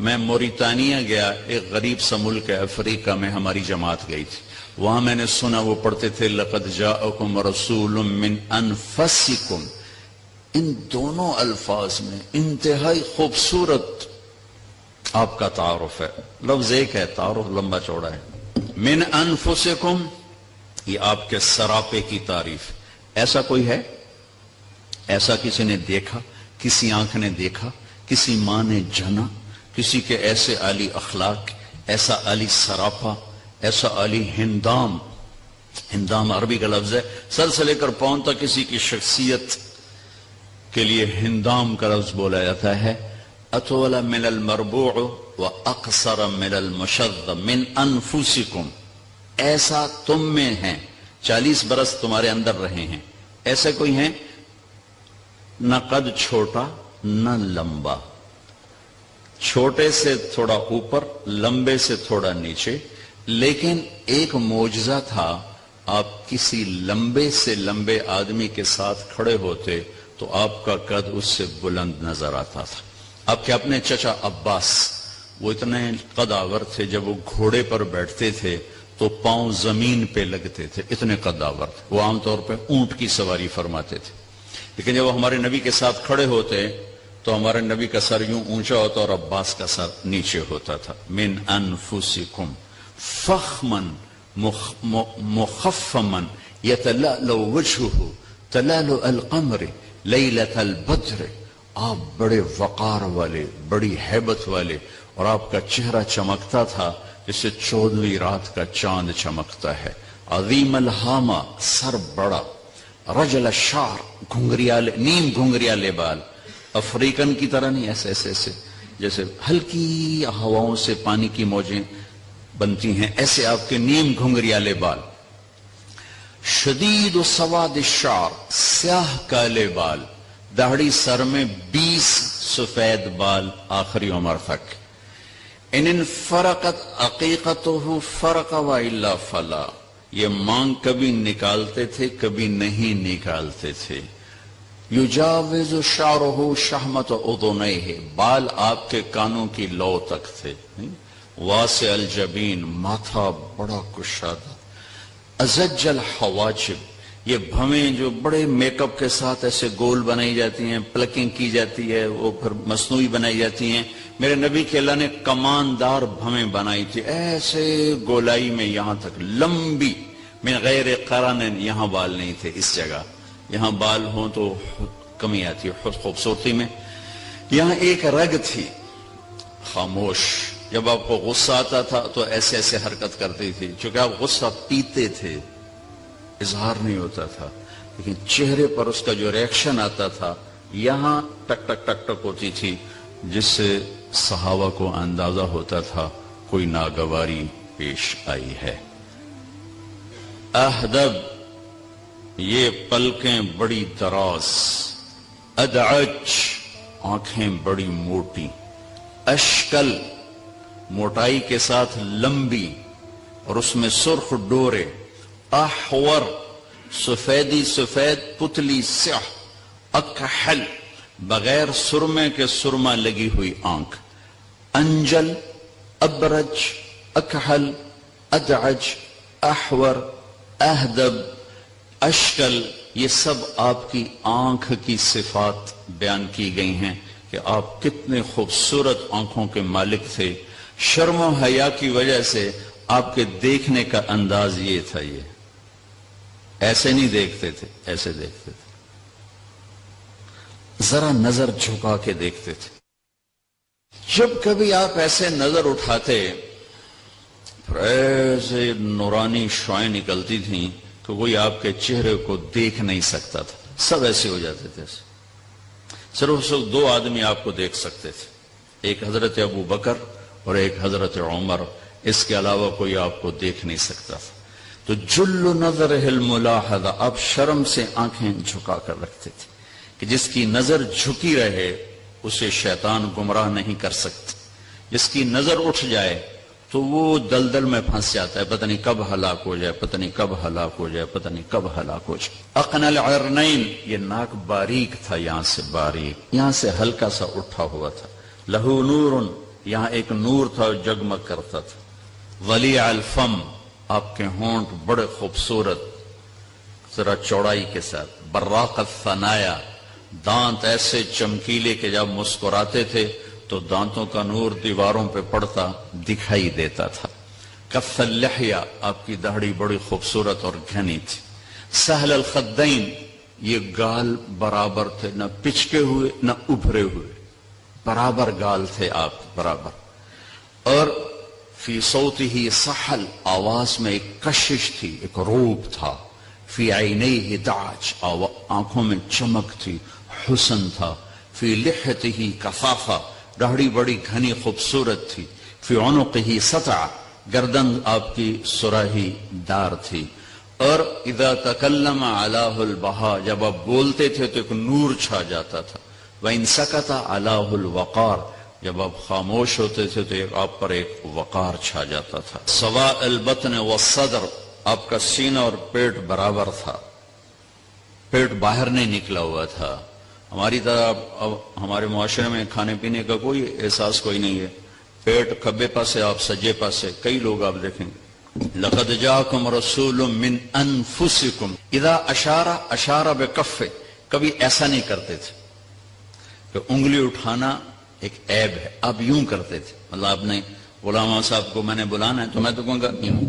میں موریتانیہ گیا، ایک غریب سا ملک ہے افریقہ میں، ہماری جماعت گئی تھی، وہاں میں نے سنا وہ پڑھتے تھے لَقَدْ جَاءَكُمْ رَسُولٌ مِّنْ أَنفُسِكُمْ، ان دونوں الفاظ میں انتہائی خوبصورت آپ کا تعارف ہے، لفظ ایک ہے، تعارف لمبا چوڑا ہے۔ من انفسکم، یہ آپ کے سراپے کی تعریف۔ ایسا کوئی ہے؟ ایسا کسی نے دیکھا؟ کسی آنکھ نے دیکھا؟ کسی ماں نے جنا؟ کسی کے ایسے عالی اخلاق، ایسا عالی سراپا، ایسا عالی ہندام؟ ہندام عربی کا لفظ ہے، سر سے لے کر پاؤں تک کسی کی شخصیت کے لیے ہندام کا لفظ بولا جاتا ہے۔ اطول من المربوع و اقصر من المشذب من انفسکم، ایسا تم میں ہیں، 40 برس تمہارے اندر رہے ہیں، ایسے کوئی ہیں؟ نہ قد چھوٹا نہ لمبا، چھوٹے سے تھوڑا اوپر، لمبے سے تھوڑا نیچے، لیکن ایک معجزہ تھا، آپ کسی لمبے سے لمبے آدمی کے ساتھ کھڑے ہوتے تو آپ کا قد اس سے بلند نظر آتا تھا۔ آپ کے اپنے چچا عباس، وہ اتنے قدآور تھے، جب وہ گھوڑے پر بیٹھتے تھے تو پاؤں زمین پہ لگتے تھے، اتنے قدآور تھے۔ وہ عام طور پہ اونٹ کی سواری فرماتے تھے، لیکن جب وہ ہمارے نبی کے ساتھ کھڑے ہوتے تو ہمارے نبی کا سر یوں اونچا ہوتا اور عباس کا سر نیچے ہوتا تھا۔ من انفسکم فخما مخفما یتلألؤ وجہہ تلألؤ القمر لیلۃ البدر، آپ بڑے وقار والے، بڑی ہیبت والے، اور آپ کا چہرہ چمکتا تھا جسے 14ویں رات کا چاند چمکتا ہے۔ عظیم الہامہ، سر بڑا، رجل الشعر، گھنگریالے، نیم گھنگریالے بال، افریقن کی طرح نہیں، ایسے ایسے ایسے جیسے ہلکی ہواؤں سے پانی کی موجیں بنتی ہیں، ایسے آپ کے نیم گھنگریالے بال۔ شدید و سواد الشعر، سیاہ کالے بال، داڑھی سر میں 20 سفید بال آخری عمر تک۔ ان انفرقت عقیقتہ فرق والا فلا، یہ مانگ کبھی نکالتے تھے کبھی نہیں نکالتے تھے۔ یجاوز شعرہ شحمت اذنیہ، بال آپ کے کانوں کی لو تک تھے۔ واسع الجبین، ماتھا بڑا کشادہ۔ ازج الحواجب، یہ بھویں جو بڑے میک اپ کے ساتھ ایسے گول بنائی جاتی ہیں، پلکنگ کی جاتی ہے، وہ پھر مصنوعی بنائی جاتی ہیں، میرے نبی کے اللہ نے کماندار بھویں بنائی تھی، ایسے گولائی میں یہاں تک لمبی، من غیر قرن، یہاں بال نہیں تھے اس جگہ، یہاں بال ہوں تو کمی آتی ہے خوبصورتی میں۔ یہاں ایک رگ تھی، خاموش، جب آپ کو غصہ آتا تھا تو ایسے ایسے حرکت کرتی تھی، چونکہ آپ غصہ پیتے تھے، اظہار نہیں ہوتا تھا، لیکن چہرے پر اس کا جو ریاکشن آتا تھا، یہاں ٹک ٹک ٹک ٹک ہوتی تھی، جس سے صحابہ کو اندازہ ہوتا تھا کوئی ناگواری پیش آئی ہے۔ اہدب، یہ پلکیں بڑی دراز، ادعج، آنکھیں بڑی موٹی، اشکل، موٹائی کے ساتھ لمبی اور اس میں سرخ ڈورے، احور، سفیدی سفید پتلی سیاہ، اکحل، بغیر سرمے کے سرما لگی ہوئی آنکھ، انجل، ابرج، اکحل، ادعج، احور، اہدب، اشکل، یہ سب آپ کی آنکھ کی صفات بیان کی گئی ہیں کہ آپ کتنے خوبصورت آنکھوں کے مالک تھے۔ شرم و حیا کی وجہ سے آپ کے دیکھنے کا انداز یہ تھا، یہ ایسے نہیں دیکھتے تھے، ایسے دیکھتے تھے، ذرا نظر جھکا کے دیکھتے تھے۔ جب کبھی آپ ایسے نظر اٹھاتے پھر ایسے نورانی شعائیں نکلتی تھیں کہ کوئی آپ کے چہرے کو دیکھ نہیں سکتا تھا، سب ایسے ہو جاتے تھے۔ صرف 2 آدمی آپ کو دیکھ سکتے تھے، ایک حضرت ابو بکر اور ایک حضرت عمر، اس کے علاوہ کوئی آپ کو دیکھ نہیں سکتا تھا۔ تو جل نظر الملاحظہ، آپ شرم سے آنکھیں جھکا کر رکھتے تھے کہ جس کی نظر جھکی رہے اسے شیطان گمراہ نہیں کر سکتے، جس کی نظر اٹھ جائے تو وہ دلدل میں پھنس جاتا ہے، پتہ نہیں کب ہلاک ہو جائے، پتہ نہیں کب ہلاک ہو جائے، پتہ نہیں کب ہلاک ہو جائے۔ اقن العرنین، یہ ناک باریک تھا، یہاں سے باریک، یہاں سے ہلکا سا اٹھا ہوا تھا۔ لہو نور، یہاں ایک نور تھا جو جگمگ کرتا تھا. ولیع الفم، آپ کے ہونٹ بڑے خوبصورت ذرا چوڑائی کے ساتھ. براق الثنایا، دانت ایسے چمکیلے کہ جب مسکراتے تھے تو دانتوں کا نور دیواروں پہ پڑتا دکھائی دیتا تھا. کف اللحیہ، آپ کی داڑھی بڑی خوبصورت اور گھنی تھی. سہل الخدین، یہ گال برابر تھے، نہ پچکے ہوئے نہ ابھرے ہوئے، برابر گال تھے آپ، برابر. اور فی صوتہ سحل، آواز میں ایک کشش تھی، ایک روب تھا. فی عینیہ دعج، آنکھوں میں چمک تھی، حسن تھا. فی لحیتہ کثافہ، داڑھی بڑی گھنی خوبصورت تھی. فی عنقہ سطع، گردن آپ کی سراہی دار تھی. اور اذا تکلم علاہ البہا، جب آپ بولتے تھے تو ایک نور چھا جاتا تھا. وَإِن سَكَتَ عَلَاهُ الْوَقَارِ، جب آپ خاموش ہوتے تھے تو آپ پر ایک وقار چھا جاتا تھا. سواء البطن والصدر، آپ کا سینہ اور پیٹ برابر تھا، پیٹ باہر نہیں نکلا ہوا تھا. ہماری طرح اب ہمارے معاشرے میں کھانے پینے کا کوئی احساس کوئی نہیں ہے. پیٹ کھبے پاسے، آپ سجے پاسے. کئی لوگ آپ دیکھیں گے لقد جاءکم رسول من انفسکم، اذا اشار بکفہ، کبھی ایسا نہیں کرتے تھے کہ انگلی اٹھانا ایک عیب ہے، آپ یوں کرتے تھے. مطلب آپ نے غلام صاحب کو میں نے بلانا ہے تو میں تو کہوں گا یوں،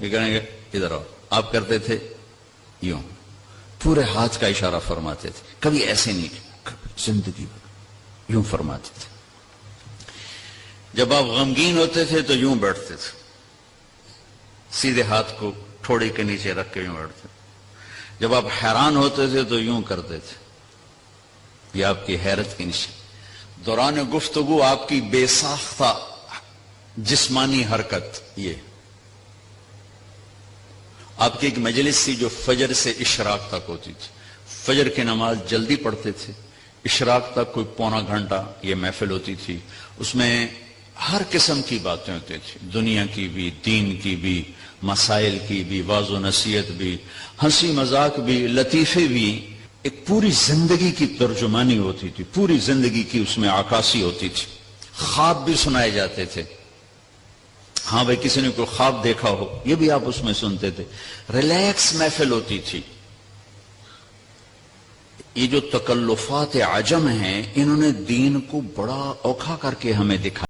یہ کہیں گے ادھر آؤ. آپ کرتے تھے یوں، پورے ہاتھ کا اشارہ فرماتے تھے. کبھی ایسے نہیں کہ زندگی یوں فرماتے تھے. جب آپ غمگین ہوتے تھے تو یوں بیٹھتے تھے، سیدھے ہاتھ کو ٹھوڑی کے نیچے رکھ کے یوں بیٹھتے. جب آپ حیران ہوتے تھے تو یوں کرتے تھے. یہ آپ کی حیرت کی نشان. دوران گفتگو آپ کی بے ساختہ جسمانی حرکت. یہ آپ کی ایک مجلس تھی جو فجر سے اشراق تک ہوتی تھی. فجر کی نماز جلدی پڑھتے تھے، اشراق تک کوئی پونا گھنٹہ یہ محفل ہوتی تھی. اس میں ہر قسم کی باتیں ہوتی تھی، دنیا کی بھی، دین کی بھی، مسائل کی بھی، واعظ و نصیحت بھی، ہنسی مذاق بھی، لطیفے بھی. ایک پوری زندگی کی ترجمانی ہوتی تھی، پوری زندگی کی اس میں عکاسی ہوتی تھی. خواب بھی سنائے جاتے تھے. ہاں بھائی کسی نے کوئی خواب دیکھا ہو یہ بھی آپ اس میں سنتے تھے. ریلیکس محفل ہوتی تھی. یہ جو تکلفات عجم ہیں انہوں نے دین کو بڑا اوکھا کر کے ہمیں دکھایا.